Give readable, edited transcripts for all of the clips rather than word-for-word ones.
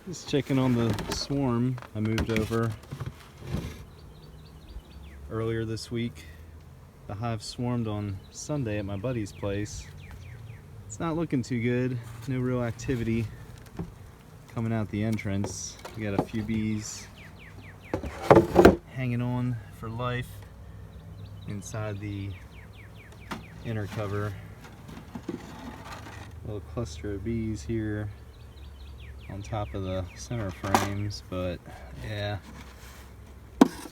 Just checking on the swarm I moved over earlier this week. The hive swarmed on Sunday at my buddy's place. It's not looking too good. No real activity coming out the entrance. We got a few bees hanging on for life inside the inner cover. A little cluster of bees here on top of the center frames, but yeah,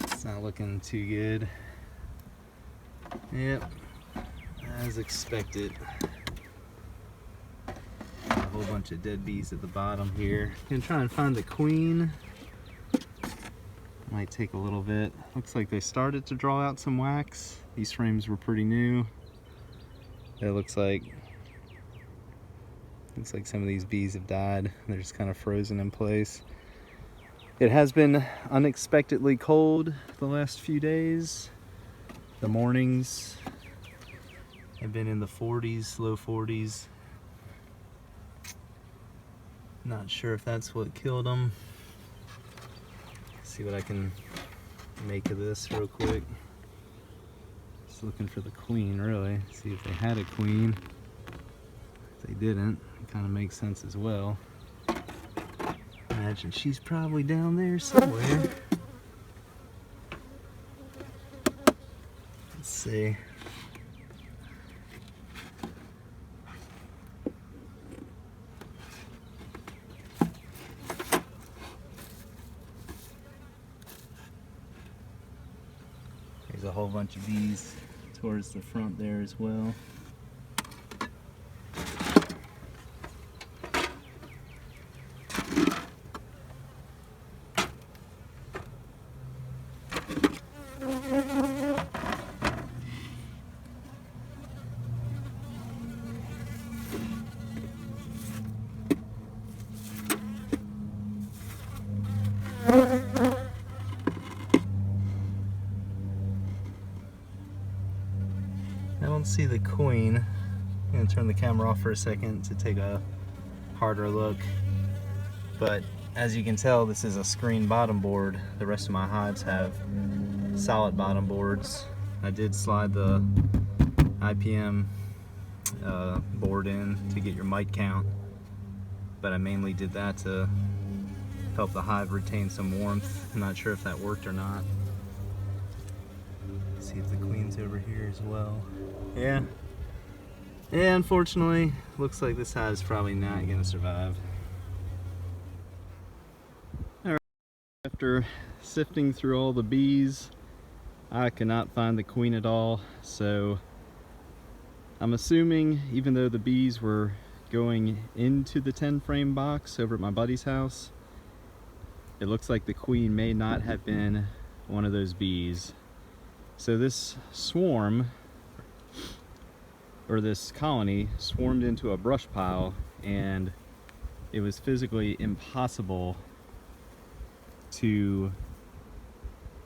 it's not looking too good. Yep, as expected. A whole bunch of dead bees at the bottom here. Gonna try and find the queen. Might take a little bit. Looks like they started to draw out some wax. These frames were pretty new. It looks like some of these bees have died. They're just kind of frozen in place. It has been unexpectedly cold the last few days. The mornings have been in the 40s, low 40s. Not sure if that's what killed them. See what I can make of this real quick. Just looking for the queen, really. See if they had a queen. If they didn't, it kind of makes sense as well. Imagine she's probably down there somewhere. Let's see. There's a whole bunch of bees towards the front there as well. I don't see the queen. I'm going to turn the camera off for a second to take a harder look. But as you can tell, this is a screen bottom board. The rest of my hives have solid bottom boards. I did slide the IPM board in to get your mite count, but I mainly did that to help the hive retain some warmth. I'm not sure if that worked or not. See if the queen's over here as well. Yeah, unfortunately, looks like this hive is probably not gonna survive. Alright, after sifting through all the bees, I cannot find the queen at all, so I'm assuming, even though the bees were going into the 10 frame box over at my buddy's house, it looks like the queen may not have been one of those bees. So this swarm, or this colony, swarmed into a brush pile, and it was physically impossible to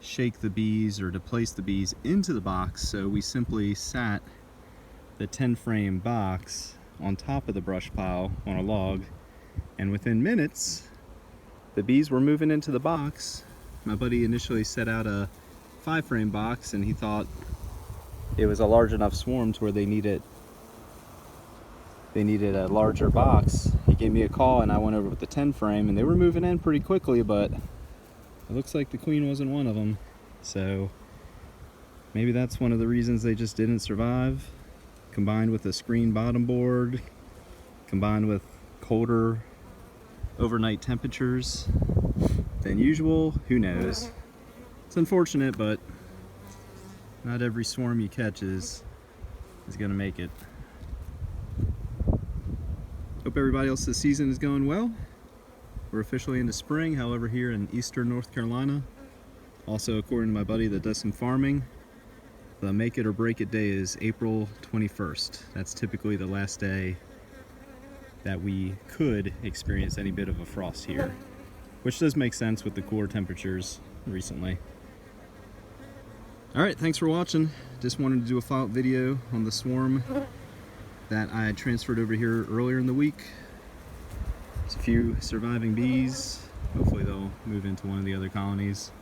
shake the bees or to place the bees into the box, so we simply sat the 10 frame box on top of the brush pile on a log, and within minutes the bees were moving into the box. My buddy initially set out a 5 frame box, and he thought it was a large enough swarm to where they needed a larger box. He gave me a call and I went over with the 10 frame, and they were moving in pretty quickly, but it looks like the queen wasn't one of them. So maybe that's one of the reasons they just didn't survive, combined with the screen bottom board, combined with colder overnight temperatures than usual. Who knows? It's unfortunate, but not every swarm you catch is gonna make it. Hope everybody else's season is going well. We're officially into spring, however, here in eastern North Carolina. Also, according to my buddy that does some farming, the make it or break it day is April 21st. That's typically the last day that we could experience any bit of a frost here, which does make sense with the cooler temperatures recently. Alright, thanks for watching. Just wanted to do a follow-up video on the swarm that I had transferred over here earlier in the week. There's a few surviving bees. Hopefully they'll move into one of the other colonies.